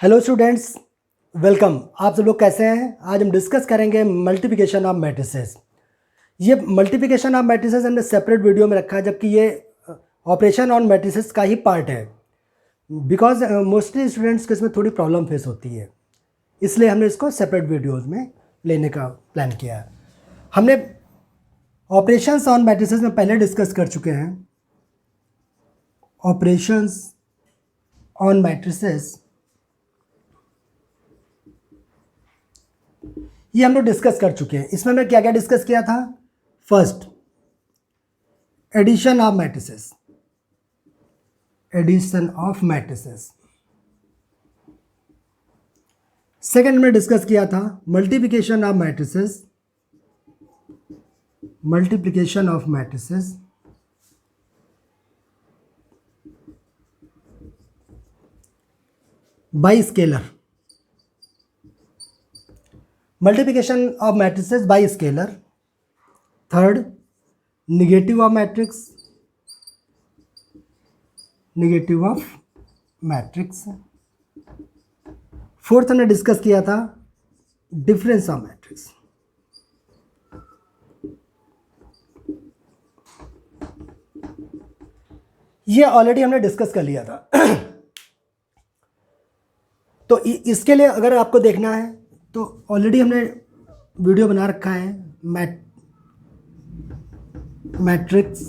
Hello students, welcome. आप सब लोग कैसे हैं? आज हम डिस्कस करेंगे मल्टीप्लिकेशन ऑफ मैट्रिसेस। ये मल्टीप्लिकेशन ऑफ मैट्रिसेस हमने सेपरेट वीडियो में रखा है, जबकि ये ऑपरेशन ऑन मैट्रिसेस का ही पार्ट है। बिकॉज मोस्टली स्टूडेंट्स को इसमें थोड़ी प्रॉब्लम फेस होती है, इसलिए हमने इसको सेपरेट वीडियोज़ में लेने का प्लान किया है। हमने ऑपरेशंस ऑन मैट्रिसेस में पहले डिस्कस कर चुके हैं। ऑपरेशंस ऑन मैट्रिसेस ये हम लोग डिस्कस कर चुके हैं। इसमें हमने क्या क्या डिस्कस किया था? First, addition of matrices, addition of matrices. Second हमने डिस्कस किया था multiplication of matrices, multiplication of matrices. By scalar, multiplication of matrices by scalar. Third, negative of matrix, negative of matrix. Fourth हमने discuss किया था difference of matrix. ये already हमने discuss कर लिया था। तो इसके लिए अगर आपको देखना है तो ऑलरेडी हमने वीडियो बना रखा है,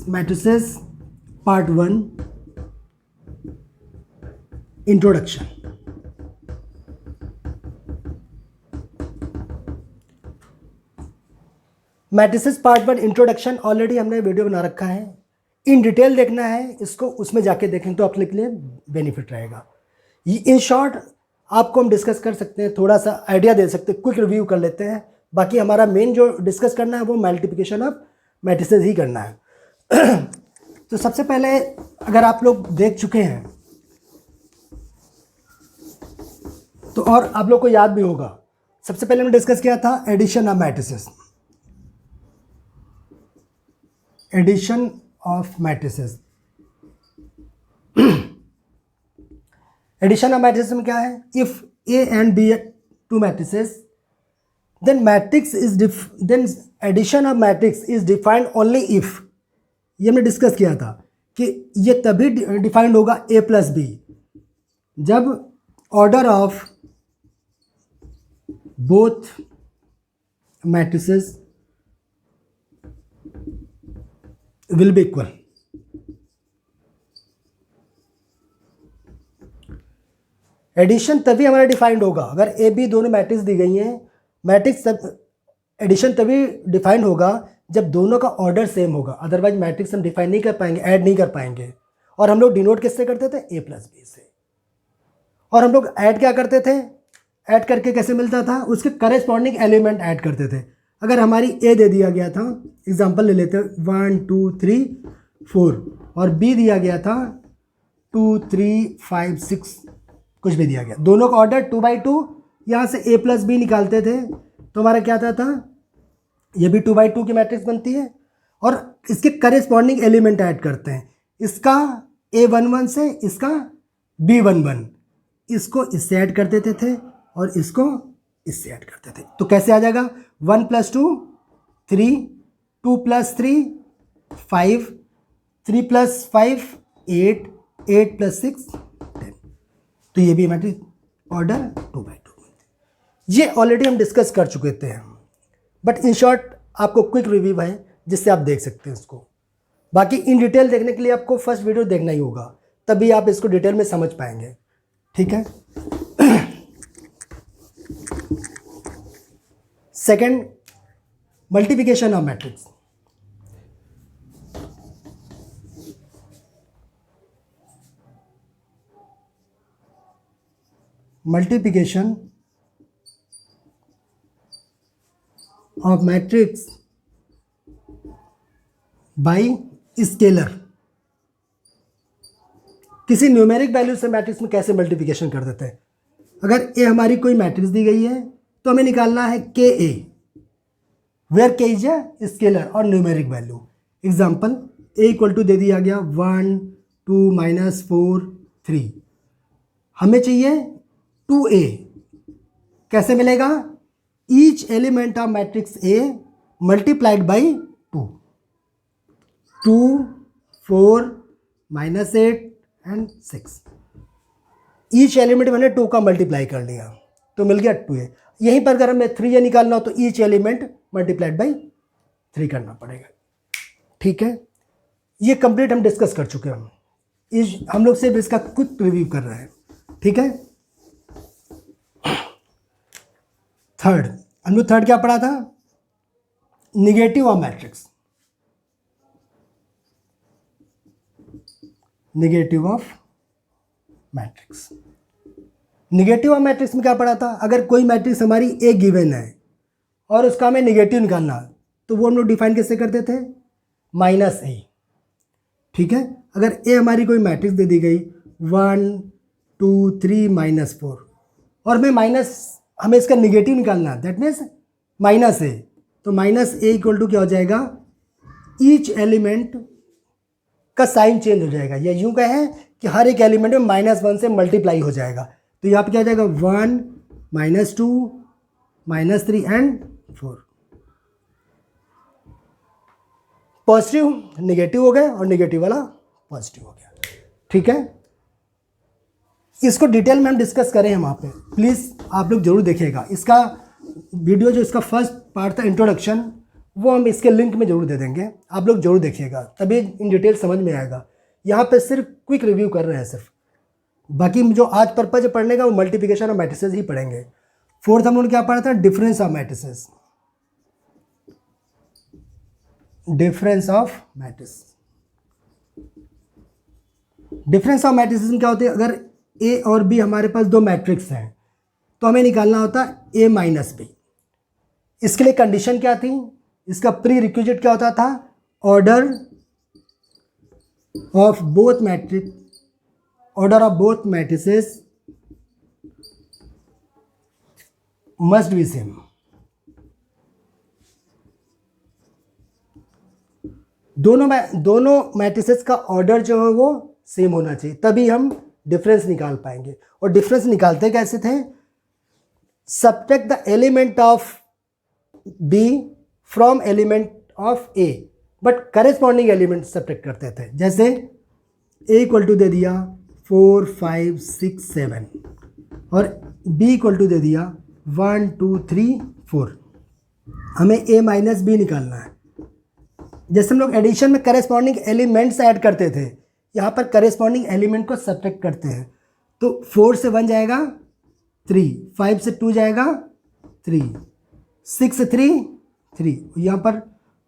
matrices part 1 introduction. Matrices part 1 introduction already हमने वीडियो बना रखा है। इन डिटेल देखना है इसको, उसमें जाके देखें तो अपने के लिए बेनिफिट रहेगा। इन शॉर्ट आपको हम डिस्कस कर सकते हैं, थोड़ा सा आइडिया दे सकते हैं, क्विक रिव्यू कर लेते हैं। बाकी हमारा मेन जो डिस्कस करना है वो मल्टीप्लिकेशन ऑफ मैट्रिसेस ही करना है। तो सबसे पहले अगर आप लोग देख चुके हैं तो, और आप लोग को याद भी होगा, सबसे पहले हमने डिस्कस किया था addition of matrices, addition of matrices. Addition of matrices में क्या है? If A and B two matrices then matrix is then addition of matrix is defined only if. ये हमने डिस्कस किया था कि ये तभी डिफाइंड होगा ए प्लस बी जब order of both matrices will be equal. Addition तभी हमारा डिफाइंड होगा अगर ए बी दोनों मैट्रिक्स दी गई हैं। मैट्रिक्स एडिशन तभी डिफाइंड होगा जब दोनों का ऑर्डर सेम होगा, अदरवाइज मैट्रिक्स हम डिफाइन नहीं कर पाएंगे, ऐड नहीं कर पाएंगे। और हम लोग डिनोट किससे करते थे? ए प्लस बी से। और हम लोग ऐड क्या करते थे? ऐड करके कैसे मिलता था? उसके करेस्पॉन्डिंग एलिमेंट ऐड करते थे। अगर हमारी ए दे दिया गया था, एग्जाम्पल ले लेते 1 2 3 4, और बी दिया गया था 2 3 5 6, कुछ भी दिया गया, दोनों का ऑर्डर 2/2, यहाँ से a प्लस बी निकालते थे तो हमारा क्या था ये भी 2/2 की मैट्रिक्स बनती है। और इसके करेस्पॉन्डिंग एलिमेंट ऐड करते हैं, इसका a11 से इसका b11, इसको इससे ऐड कर देते थे और इसको इससे ऐड करते थे। तो कैसे आ जाएगा? 1 + 2 3, 2 + 3 5, 3 + 5 8, 8 + 6 10। तो ये भी मैट्रिक्स ऑर्डर 2/2। ये ऑलरेडी हम डिस्कस कर चुके थे, बट इन शॉर्ट आपको क्विक रिव्यू है जिससे आप देख सकते हैं इसको। बाकी इन डिटेल देखने के लिए आपको फर्स्ट वीडियो देखना ही होगा, तभी आप इसको डिटेल में समझ पाएंगे। ठीक है। Second, multiplication of matrix. Multiplication of matrix by scalar. किसी न्यूमेरिक वैल्यू से मैट्रिक्स में कैसे मल्टीप्लिकेशन कर देते हैं? अगर ए हमारी कोई मैट्रिक्स दी गई है तो हमें निकालना है के ए, वेयर के इज ए स्केलर और न्यूमेरिक वैल्यू। एग्जाम्पल ए = दे दिया गया 1 2 -4 3। हमें चाहिए 2a कैसे मिलेगा? Each element of matrix A multiplied by 2, 2, 4, -8 and 6। Each element मैंने 2 का मल्टीप्लाई कर लिया तो मिल गया 2a। यहीं पर अगर हमें 3a निकालना हो तो ईच एलिमेंट मल्टीप्लाइड बाई 3 करना पड़ेगा। ठीक है, ये कंप्लीट हम डिस्कस कर चुके हैं। हम लोग सिर्फ इसका क्विक रिव्यू कर रहे हैं। ठीक है, थर्ड, हम लोग थर्ड क्या पढ़ा था? Negative of matrix. Negative of matrix, negative of matrix में क्या पढ़ा था? अगर कोई मैट्रिक्स हमारी ए गिवन है और उसका हमें निगेटिव निकालना तो वो हम लोग डिफाइन कैसे करते थे? -a। ठीक है, अगर ए हमारी कोई मैट्रिक्स दे दी गई 1, 2, 3, -4 और हमें इसका निगेटिव निकालना, दैट मीन्स -a, तो -a इक्वल टू क्या हो जाएगा? ईच एलिमेंट का साइन चेंज हो जाएगा, या यूं कहें कि हर एक एलिमेंट में -1 से मल्टीप्लाई हो जाएगा। तो यहाँ पे क्या हो जाएगा? 1, -2, -3 एंड 4। पॉजिटिव निगेटिव हो गया और निगेटिव वाला पॉजिटिव हो गया। ठीक है, इसको डिटेल में हम डिस्कस करें हैं वहाँ पे, प्लीज़ आप लोग जरूर देखिएगा। इसका वीडियो जो इसका फर्स्ट पार्ट था इंट्रोडक्शन, वो हम इसके लिंक में जरूर दे देंगे, आप लोग जरूर देखिएगा, तभी इन डिटेल समझ में आएगा। यहाँ पे सिर्फ क्विक रिव्यू कर रहे हैं सिर्फ, बाकी जो आज पर्पज है पढ़ने का वो मल्टीप्लिकेशन ऑफ मैट्रिसेस ही पढ़ेंगे। फोर्थ हम लोगों ने क्या पढ़ा था? Difference of matrices. Difference of matrices, difference of matrices में क्या होते हैं? अगर ए और बी हमारे पास दो मैट्रिक्स हैं तो हमें निकालना होता a माइनस बी। इसके लिए कंडीशन क्या थी? इसका प्री रिक्विजिट क्या होता था? Order of both matrices must be same. दोनों मैट्रिसेस का ऑर्डर जो है वो सेम होना चाहिए, तभी हम डिफरेंस निकाल पाएंगे। और डिफरेंस निकालते कैसे थे? Subtract the element of B from element of A, but corresponding element subtract करते थे। जैसे ए इक्वल टू दे दिया 4, 5, 6, 7 और बी इक्वल टू दे दिया 1, 2, 3, 4। हमें ए माइनस बी निकालना है। जैसे हम लोग एडिशन में करेस्पॉन्डिंग एलिमेंट्स ऐड करते थे, यहाँ पर करेस्पॉन्डिंग एलिमेंट को सब्ट्रैक्ट करते हैं। तो 4 से 1 जाएगा 3, 5 से 2 जाएगा 3, 6 से 3, यहाँ पर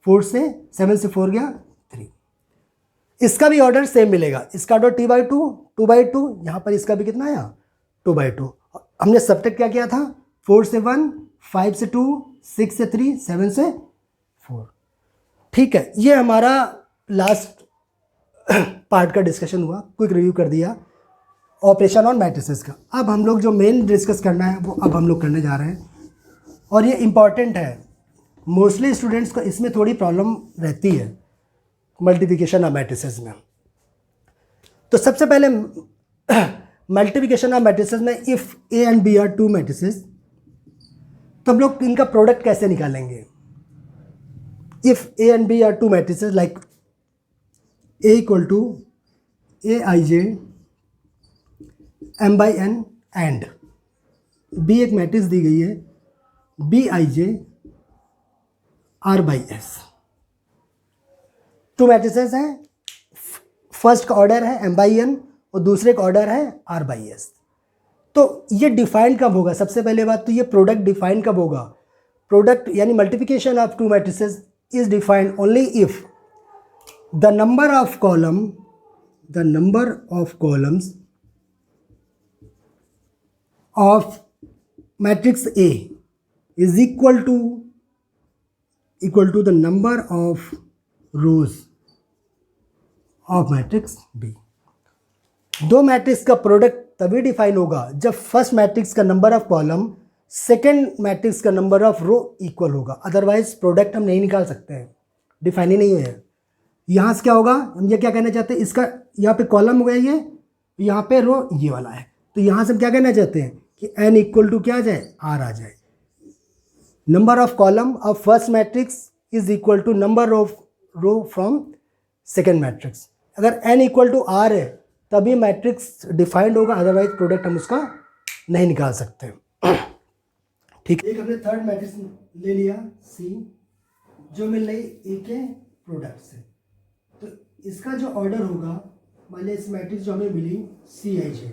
4 से 7 से 4 गया 3। इसका भी ऑर्डर सेम मिलेगा, इसका ऑर्डर T/2, 2/2, यहाँ पर इसका भी कितना आया? 2/2। हमने सब्ट्रैक्ट क्या किया था? 4 से 1, 5 से 2, 6 से 3, 7 से 4। ठीक है, ये हमारा लास्ट पार्ट का डिस्कशन हुआ, क्विक रिव्यू कर दिया ऑपरेशन ऑन मैट्रिसेस का। अब हम लोग जो मेन डिस्कस करना है वो अब हम लोग करने जा रहे हैं, और ये इम्पॉर्टेंट है। मोस्टली स्टूडेंट्स को इसमें थोड़ी प्रॉब्लम रहती है मल्टीप्लिकेशन ऑफ मैट्रिसेस में। तो सबसे पहले मल्टीप्लिकेशन ऑफ मैट्रिसेस में if A and B are two matrices, तो हम लोग इनका प्रोडक्ट कैसे निकालेंगे? If A and B are two matrices like A equal to Aij m/n and B एक मैट्रिक्स दी गई है Bij r/s। टू मैट्रिसेस हैं, फर्स्ट का ऑर्डर है m/n और दूसरे का ऑर्डर है r/s। तो ये डिफाइन कब होगा? सबसे पहले बात तो ये प्रोडक्ट डिफाइन कब होगा? प्रोडक्ट यानी multiplication of to matrices is defined only if the number of columns of matrix A is equal to the number of rows of matrix B। दो मैट्रिक्स का प्रोडक्ट तभी डिफाइन होगा जब first matrix का number of column second matrix का number of rho equal होगा, otherwise product हम नहीं निकाल सकते हैं, डिफाइन ही नहीं है। यहाँ से क्या होगा? हम ये क्या कहना चाहते हैं? इसका यहाँ पे कॉलम हो गया ये, यहाँ पे रो ये वाला है, तो यहाँ से हम क्या कहना चाहते हैं कि n इक्वल टू क्या आ जाए, r आ जाए। Number of column of first matrix is equal to number of row from second matrix. अगर n इक्वल टू r है तभी मैट्रिक्स डिफाइंड होगा, अदरवाइज प्रोडक्ट हम उसका नहीं निकाल सकते। ठीक है, एक हमने थर्ड मैट्रिक्स ले लिया C, जो मिल रही ए के प्रोडक्ट से, तो इसका जो ऑर्डर होगा, मान लिया इस मैट्रिक्स जो हमें मिली CIJ,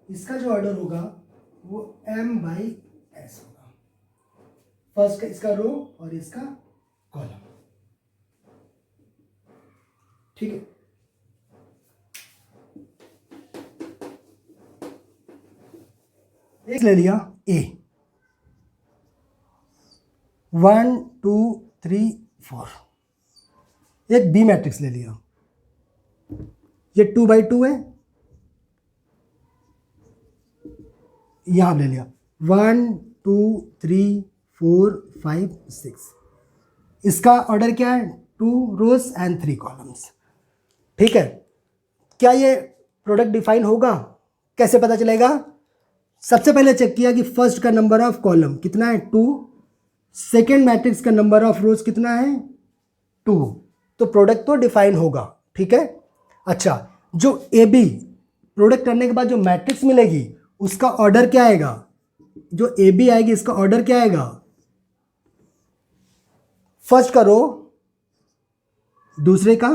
इसका जो ऑर्डर होगा वो M/S होगा। फर्स्ट का इसका रो और इसका कॉलम। ठीक है, एक ले लिया A, 1 2 3 4। एक B मैट्रिक्स ले लिया, ये 2/2 है, यहां ले लिया 1 2 3 4 5 6। इसका ऑर्डर क्या है, 2 रोज एंड 3 कॉलम्स। ठीक है, क्या ये प्रोडक्ट डिफाइन होगा, कैसे पता चलेगा? सबसे पहले चेक किया कि फर्स्ट का नंबर ऑफ कॉलम कितना है, 2। सेकेंड मैट्रिक्स का नंबर ऑफ रोज कितना है, 2, तो प्रोडक्ट तो डिफाइन होगा। ठीक है, अच्छा, जो ए बी प्रोडक्ट करने के बाद जो मैट्रिक्स मिलेगी उसका ऑर्डर क्या आएगा, जो ए बी आएगी इसका ऑर्डर क्या आएगा, फर्स्ट का रो दूसरे का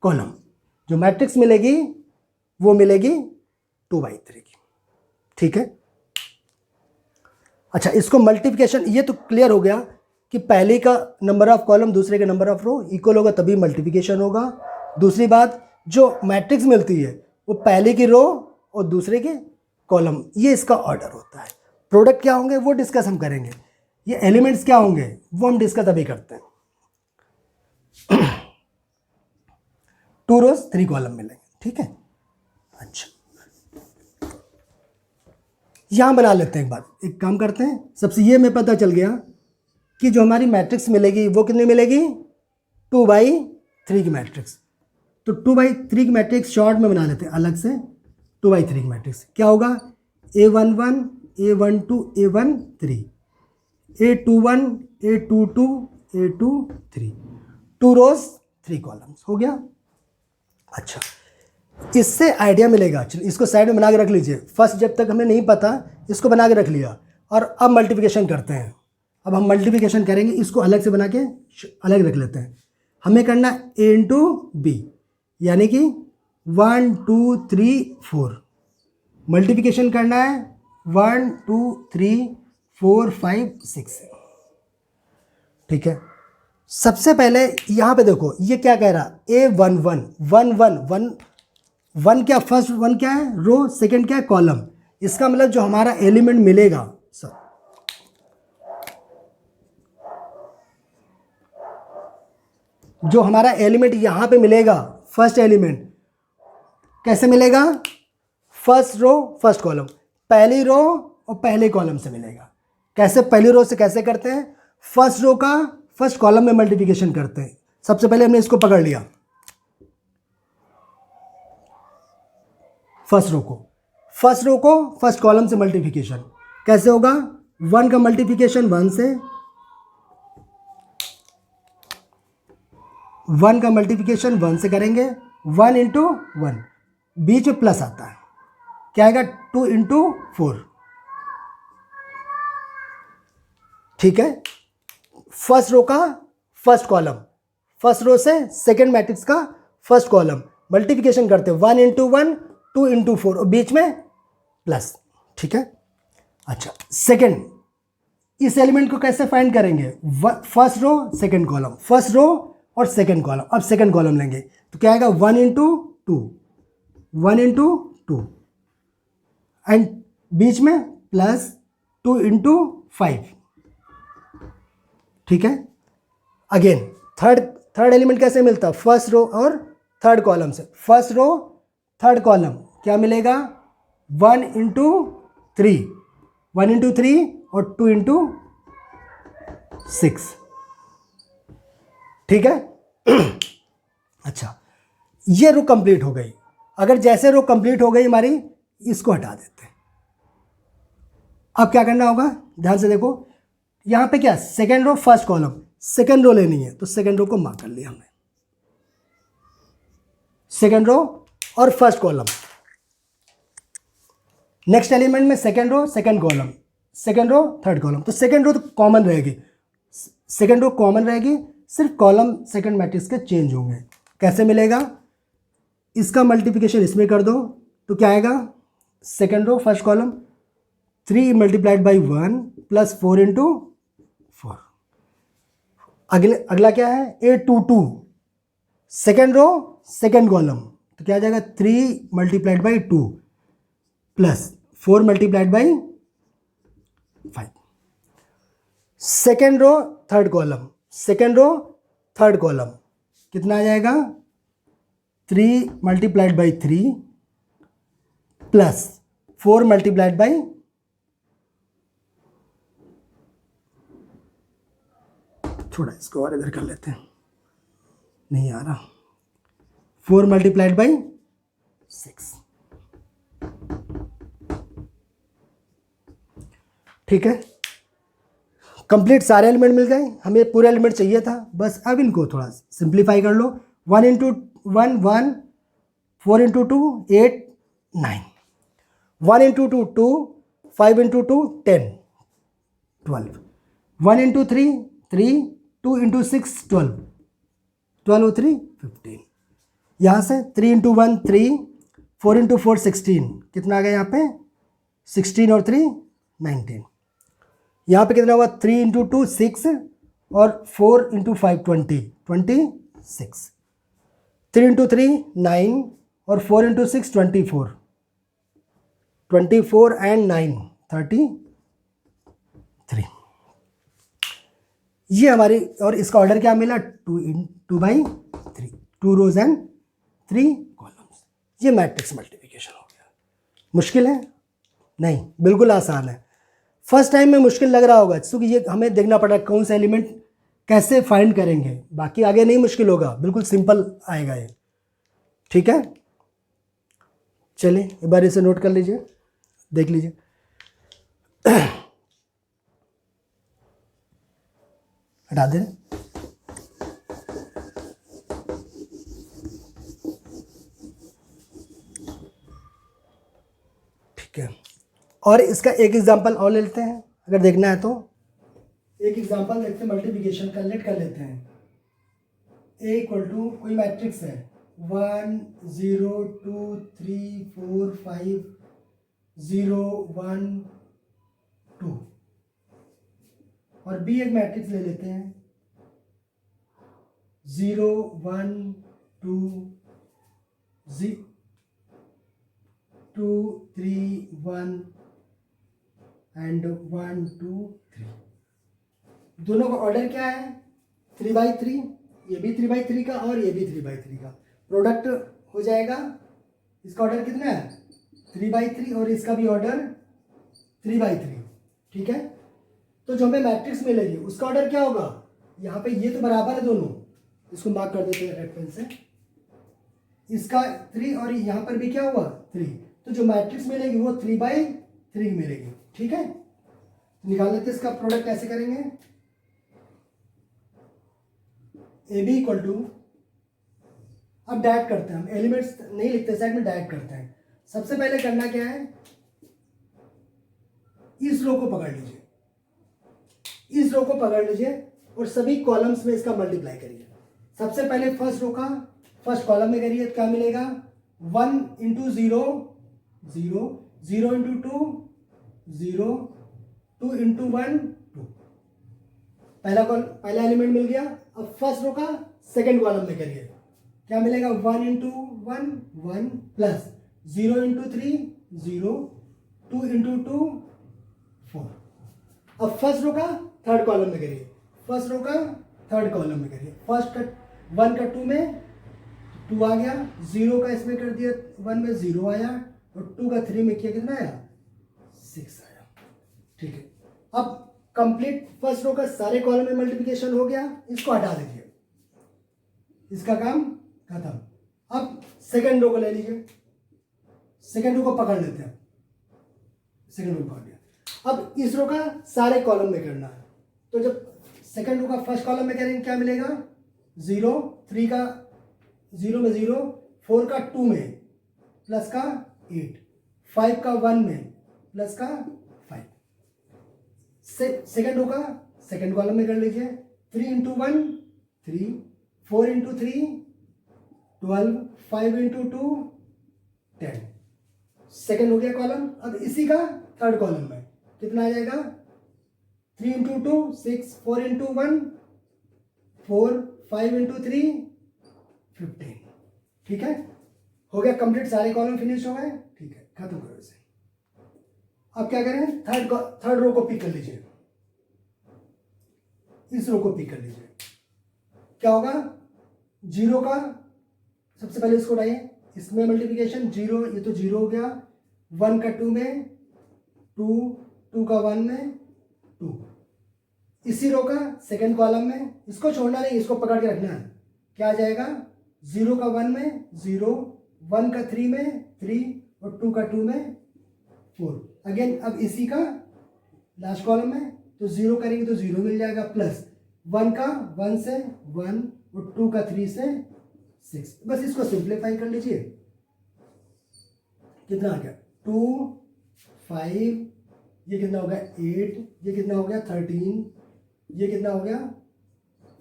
कॉलम। जो मैट्रिक्स मिलेगी वो मिलेगी 2/3 की। ठीक है, अच्छा, इसको मल्टीप्लिकेशन, ये तो क्लियर हो गया कि पहले का नंबर ऑफ कॉलम दूसरे के नंबर ऑफ रो इक्वल होगा तभी मल्टीप्लिकेशन होगा। दूसरी बात, जो मैट्रिक्स मिलती है वो पहले की रो और दूसरे के कॉलम, ये इसका ऑर्डर होता है। प्रोडक्ट क्या होंगे वो डिस्कस हम करेंगे, ये एलिमेंट्स क्या होंगे वो हम डिस्कस अभी करते हैं। 2 रोज 3 कॉलम मिलेंगे। ठीक है, अच्छा, यहां बना लेते हैं। एक बार एक काम करते हैं, सबसे ये हमें पता चल गया कि जो हमारी मैट्रिक्स मिलेगी वो कितनी मिलेगी, 2/3 की मैट्रिक्स। तो 2/3 की मैट्रिक्स शॉर्ट में बना लेते हैं अलग से। 2/3 की मैट्रिक्स क्या होगा, A11 A12 A13 A21 A22 A23, 2 रोज 3 कॉलम्स हो गया। अच्छा, इससे आइडिया मिलेगा। चलिए इसको साइड में बना के रख लीजिए। फर्स्ट जब तक हमें नहीं पता इसको बना के रख लिया, और अब मल्टीप्लिकेशन करते हैं। अब हम मल्टीप्लिकेशन करेंगे, इसको अलग से बना के अलग रख लेते हैं। हमें करना A इंटू बी, यानी कि 1 2 3 4। मल्टीप्लिकेशन करना है 1 2 3 4 5 6। ठीक है, सबसे पहले यहाँ पे देखो ये क्या कह रहा, A11 1 1 1 1 क्या, फर्स्ट 1 क्या है, रो, सेकंड क्या है, कॉलम। इसका मतलब जो हमारा एलिमेंट मिलेगा, जो हमारा एलिमेंट यहां पे मिलेगा, फर्स्ट एलिमेंट कैसे मिलेगा, फर्स्ट रो फर्स्ट कॉलम, पहली रो और पहले कॉलम से मिलेगा। कैसे, पहली रो से कैसे करते हैं, फर्स्ट रो का फर्स्ट कॉलम में मल्टीप्लिकेशन करते हैं। सबसे पहले हमने इसको पकड़ लिया, फर्स्ट रो को फर्स्ट कॉलम से मल्टीप्लिकेशन कैसे होगा, 1 का मल्टीप्लिकेशन 1 से, 1 का मल्टीप्लिकेशन 1 से करेंगे, 1 इंटू 1, बीच में प्लस आता है, क्या आएगा 2 इंटू 4। ठीक है, फर्स्ट रो का फर्स्ट कॉलम, फर्स्ट रो से सेकेंड मैट्रिक्स का फर्स्ट कॉलम मल्टीप्लिकेशन करते हैं, 1 इंटू 1 2 इंटू 4 और बीच में प्लस। ठीक है, अच्छा, सेकेंड, इस एलिमेंट को कैसे फाइंड करेंगे, first row second column, first row और सेकेंड कॉलम। अब सेकेंड कॉलम लेंगे तो क्या आएगा, 1 इंटू 2 1 इंटू 2 एंड बीच में प्लस 2 इंटू 5। ठीक है, अगेन थर्ड एलिमेंट कैसे मिलता, फर्स्ट रो और थर्ड कॉलम से, फर्स्ट रो थर्ड कॉलम क्या मिलेगा, 1 इंटू 3 1 इंटू 3 और 2 इंटू 6। ठीक है, अच्छा, ये रो कंप्लीट हो गई। अगर जैसे रो कंप्लीट हो गई हमारी, इसको हटा देते हैं, अब क्या करना होगा, ध्यान से देखो, यहाँ पे क्या second row first column, second row लेनी है तो सेकेंड रो को मार्क कर लिया हमने, सेकेंड रो और फर्स्ट कॉलम। नेक्स्ट एलिमेंट में second row second column, second row third column, तो सेकेंड रो तो कॉमन रहेगी, सेकेंड रो कॉमन रहेगी, सिर्फ कॉलम सेकेंड मैट्रिक्स के चेंज होंगे। कैसे मिलेगा, इसका मल्टीप्लिकेशन इसमें कर दो तो क्या आएगा, second row first column 3 multiplied by 1 plus 4 into 4। अगला क्या है, A22 second row second column, तो क्या आ जाएगा 3 multiplied by 2 plus 4 multiplied by 5। Second row third column, second row third column कितना आ जाएगा, 3 multiplied by 3 plus 4 multiplied by, थोड़ा इसको और इधर कर लेते हैं, नहीं आ रहा, 4 मल्टीप्लाइड बाई 6। ठीक है, कंप्लीट सारे एलिमेंट मिल गए, हमें पूरा एलिमेंट चाहिए था, बस अब इनको थोड़ा सिंप्लीफाई कर लो। 1 into 1 1, 4 into 2 8 9, 1 into 2 2, 5 into 2 10 12, 1 into 3 3, 2 into 6 12, 12 और 3 15। यहाँ से 3 इंटू 1 3, 4 इंटू 4 16, कितना आ गया यहाँ पे 16 और 3 19। यहाँ पे कितना हुआ 3 इंटू 2 6 और 4 इंटू 5 20 26, 3 इंटू 3 9 और 4 इंटू 6 24, 24 एंड 9 33। ये हमारी, और इसका ऑर्डर क्या मिला 2 बाई 3, 2 रोज एंड 3 कॉलम्स। ये मैट्रिक्स मल्टीप्लिकेशन हो गया। मुश्किल है नहीं, बिल्कुल आसान है। फर्स्ट टाइम में मुश्किल लग रहा होगा क्योंकि ये हमें देखना पड़ा कौन सा एलिमेंट कैसे फाइंड करेंगे, बाकी आगे नहीं मुश्किल होगा, बिल्कुल सिंपल आएगा ये। ठीक है, चलिए एक बार इसे नोट कर लीजिए, देख लीजिए। हटा दें, ठीक है। और इसका एक एग्जांपल और ले लेते हैं, अगर देखना है तो एक एग्जांपल देखते हैं, मल्टीप्लिकेशन का लेट कर लेते हैं। ए इक्वल टू कोई मैट्रिक्स है 1 0 2 3 4 5 0 1 2, और बी एक मैट्रिक्स ले लेते हैं 0 1 2 2 3 1 एंड 1 2 3। दोनों का ऑर्डर क्या है 3/3, ये भी 3/3 का और ये भी 3/3 का, प्रोडक्ट हो जाएगा। इसका ऑर्डर कितना है 3/3 और इसका भी ऑर्डर 3/3। ठीक है, तो जो हमें मैट्रिक्स मिलेगी उसका ऑर्डर क्या होगा, यहाँ पे ये तो बराबर है दोनों, इसको मार्क कर देते हैं रेड पेन से, इसका 3 और यहाँ पर भी क्या हुआ 3, तो जो मैट्रिक्स मिलेगी वो 3/3 मिलेगी। ठीक है, निकाल लेते हैं इसका प्रोडक्ट, कैसे करेंगे, ए बी इक्वल टू, अब डायरेक्ट करते हैं हम, एलिमेंट्स नहीं लिखते साइड में, डायरेक्ट करते हैं। सबसे पहले करना क्या है, इस रो को पकड़ लीजिए, इस रो को पकड़ लीजिए और सभी कॉलम्स में इसका मल्टीप्लाई करिए। सबसे पहले फर्स्ट रो का फर्स्ट कॉलम में करिए, तो क्या मिलेगा 1 इंटू 0 0, 0 इंटू 2 0, 2 इंटू 1 2, पहला एलिमेंट मिल गया। अब फर्स्ट रो का सेकेंड कॉलम में करिए, क्या मिलेगा 1 इंटू 1 1 प्लस 0 इंटू 3 0, 2 इंटू 2 4। अब फर्स्ट रो का थर्ड कॉलम में करिए, फर्स्ट रो का थर्ड कॉलम में करिए, फर्स्ट का 1 का 2 में 2 आ गया, 0 का इसमें कर दिया 1 में 0 आया, और 2 का 3 में किया कितना आया 6 आया। ठीक है, अब कंप्लीट फर्स्ट रो का सारे कॉलम में मल्टीप्लिकेशन हो गया, इसको हटा दीजिए, इसका काम खत्म। अब सेकंड रो को ले लीजिए, सेकंड रो को पकड़ लेते हैं, सेकंड रो पकड़ लिया, अब इस रो का सारे कॉलम में करना है, तो जब सेकंड रो का फर्स्ट कॉलम में करेंगे क्या मिलेगा, 0, 3 का 0 में 0, 4 का 2 में प्लस का 8, 5 का 1 में प्लस का 5। सेकंड रो का सेकंड कॉलम में कर लीजिए, 3 इंटू 1 3, 4 इंटू 3 12, 5 इंटू 2 10। सेकंड हो गया कॉलम। अब इसी का थर्ड कॉलम में कितना आ जाएगा, 3 इंटू 2 6, 4 इंटू 1 4, 5 इंटू 3 15। ठीक है, हो गया कंप्लीट, सारे कॉलम फिनिश हो गए। ठीक है, खत्म करो इसे। अब क्या करें, थर्ड रो को पिक कर लीजिए, इस रो को पिक कर लीजिए। क्या होगा, 0 का सबसे पहले इसको उठाइए, इसमें मल्टीप्लिकेशन 0, ये तो 0 हो गया, 1 का 2 में 2, 2 का 1 में 2। इसी रो का सेकंड कॉलम में, इसको छोड़ना नहीं, इसको पकड़ के रखना है। क्या आ जाएगा, 0 का 1 में 0, 1 का 3 में 3 और 2 का 2 में 4। अगेन अब इसी का लास्ट कॉलम में, तो 0 करेंगे तो 0 मिल जाएगा, प्लस 1 का 1 से 1 और 2 का 3 से 6। बस इसको सिंप्लीफाई कर लीजिए, कितना आ गया 2, 5, ये कितना हो गया 8, ये कितना हो गया 13, ये कितना हो गया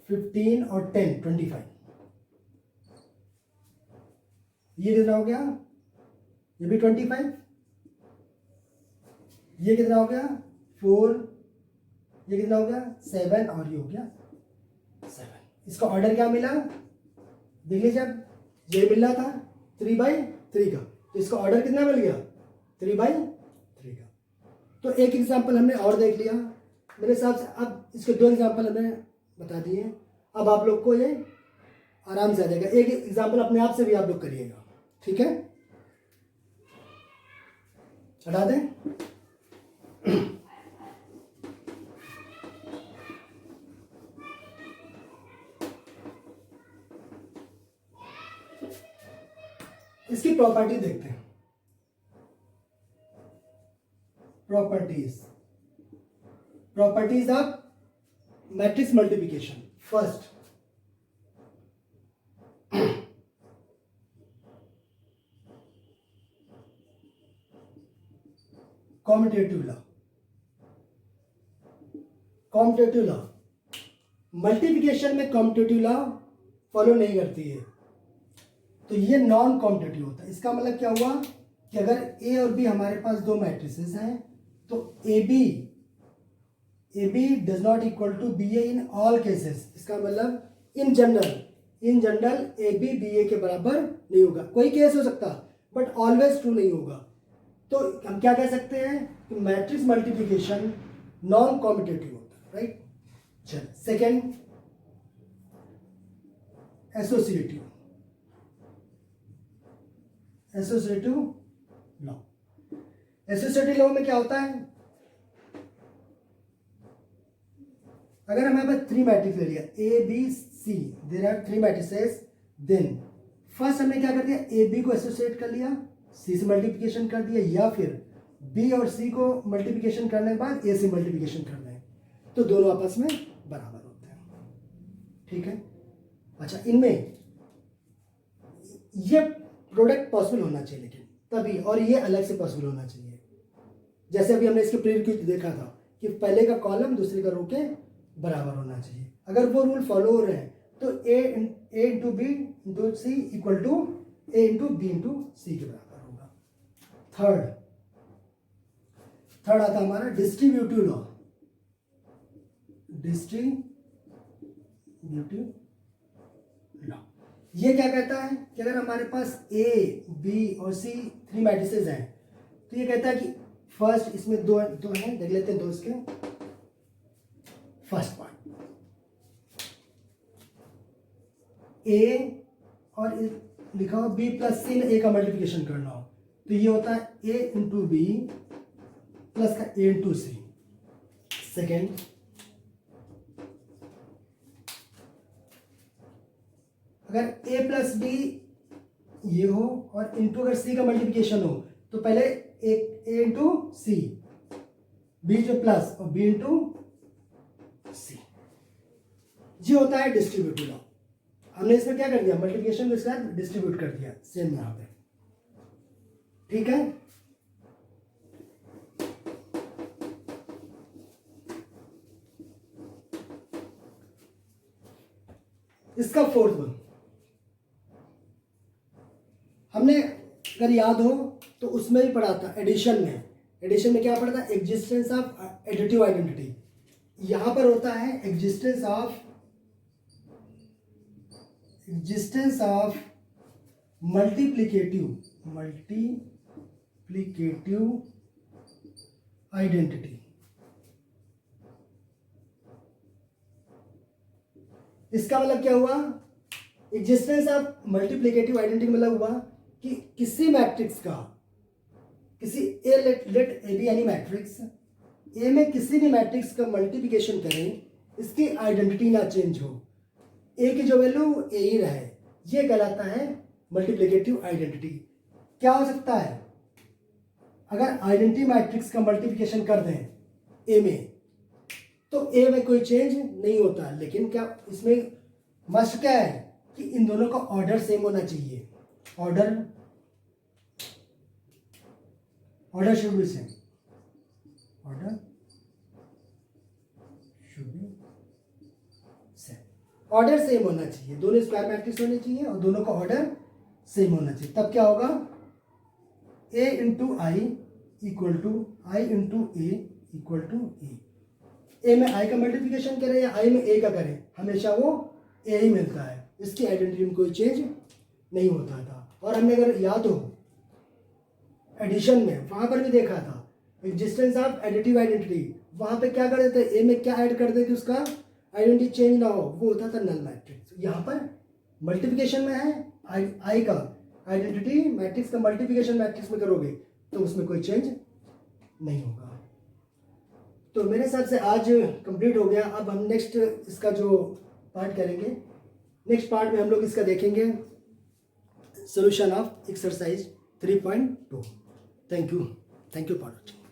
15 और 10 25, ये कितना हो गया, ये भी 25, ये कितना हो गया 4, ये कितना हो गया 7 और ये हो गया 7। इसका ऑर्डर क्या मिला, देख लीजिए, अब ये मिल रहा था 3/3 का, तो इसका ऑर्डर कितना मिल गया 3/3 का। तो एक एग्जांपल हमने और देख लिया मेरे हिसाब से। अब इसके 2 एग्जांपल हमने बता दिए, अब आप लोग को ये आराम से आ जाएगा। एक एग्जांपल अपने आप से भी आप लोग करिएगा, ठीक है, हटा दें। इसकी प्रॉपर्टी देखते हैं, properties of matrix multiplication. First, commutative law. Commutative law, multiplication में कॉम्यूटेटिव लॉ फॉलो नहीं करती है, तो ये नॉन कॉम्यूटेटिव होता है। इसका मतलब क्या हुआ कि अगर ए और बी हमारे पास 2 मैट्रिसेस हैं, तो A B does not equal to B A in all cases. इसका मतलब in general A B B A के बराबर नहीं होगा। कोई केस हो सकता बट ऑलवेज ट्रू नहीं होगा। तो हम क्या कह सकते हैं कि मैट्रिक्स मल्टीप्लिकेशन नॉन कॉम्यूटेटिव होता है, राइट। चल, second, associative law. Associative law में क्या होता है, अगर हमारे पास 3 मैट्रिक्स ले लिया A B C, there are 3 matrices, then first हमने क्या कर दिया, ए बी को एसोसिएट कर लिया, सी से मल्टीप्लिकेशन कर दिया, या फिर बी और सी को मल्टीप्लिकेशन करने के बाद ए से मल्टीप्लिकेशन करना है, तो दोनों आपस में बराबर होते हैं, ठीक है। अच्छा, इनमें ये प्रोडक्ट पॉसिबल होना चाहिए, लेकिन तभी, और ये अलग से पॉसिबल होना चाहिए। जैसे अभी हमने इसके प्रीरिक्विजिट देखा था कि पहले का कॉलम दूसरे का रो के बराबर होना चाहिए। अगर वो रूल फॉलो हो रहे हैं तो A into B into C equal to A into B into C के बराबर होगा। थर्ड आता हमारा डिस्ट्रीब्यूटिव लॉ। ये क्या कहता है कि अगर हमारे पास ए बी और सी 3 मैट्रिसेस हैं, तो ये कहता है कि फर्स्ट, इसमें दो हैं, देख लेते हैं दो इसके। फर्स्ट पार्ट, ए और लिखा हो बी प्लस सी में ए का मल्टीप्लिकेशन करना हो, तो ये होता है ए इंटू बी प्लस का ए इंटू सी। सेकेंड, अगर a प्लस बी ये हो और इंटू अगर c का मल्टीप्लिकेशन हो, तो पहले ए इंटू सी बीच में प्लस और बी इंटू सी, ये होता है डिस्ट्रीब्यूटिव लॉ। हमने इसमें क्या कर दिया, मल्टीप्लिकेशन को इसके साथ डिस्ट्रीब्यूट कर दिया, सेम यहाँ पे, ठीक है। इसका फोर्थ वन हमने अगर याद हो तो उसमें ही पढ़ा था, एडिशन में। एडिशन में क्या पढ़ा था, एग्जिस्टेंस ऑफ एडिटिव आइडेंटिटी। यहां पर होता है एग्जिस्टेंस ऑफ मल्टीप्लिकेटिव आइडेंटिटी। इसका मतलब क्या हुआ, एग्जिस्टेंस ऑफ मल्टीप्लिकेटिव आइडेंटिटी मतलब हुआ कि किसी मैट्रिक्स का, किसी A let A B any matrix, A में किसी भी मैट्रिक्स का मल्टीप्लिकेशन करें, इसकी आइडेंटिटी ना चेंज हो, ए की जो वैल्यू ए ही रहे, ये कहलाता है मल्टीप्लिकेटिव आइडेंटिटी। क्या हो सकता है, अगर आइडेंटिटी मैट्रिक्स का मल्टीप्लिकेशन कर दें ए में, तो ए में कोई चेंज नहीं होता, लेकिन क्या इसमें मस्ट क्या है कि इन दोनों का ऑर्डर सेम होना चाहिए। Order should be same, order should be same, order same होना चाहिए, दोनों स्क्वायर मैट्रिक्स होने चाहिए और दोनों का ऑर्डर सेम होना चाहिए। तब क्या होगा, A into I equal to I into A equal to A. A में आई का मल्टीप्लिकेशन करें या आई में ए का करें, हमेशा वो ए ही मिलता है, इसकी आइडेंटिटी में कोई चेंज नहीं होता था। और हमने अगर याद हो एडिशन में, वहां पर भी देखा था एग्जिस्टेंस ऑफ एडिटिव आइडेंटिटी, वहां पे क्या कर देते, ए में क्या ऐड कर देते उसका आइडेंटिटी चेंज ना हो, वो होता था नल मैट्रिक्स। यहाँ पर मल्टीप्लिकेशन में है आई का आइडेंटिटी, मैट्रिक्स का मल्टीप्लिकेशन मैट्रिक्स में करोगे तो उसमें कोई चेंज नहीं होगा। तो मेरे हिसाब से आज कंप्लीट हो गया। अब हम नेक्स्ट इसका जो पार्ट करेंगे, नेक्स्ट पार्ट में हम लोग इसका देखेंगे solution of exercise 3.2। Thank you for watching.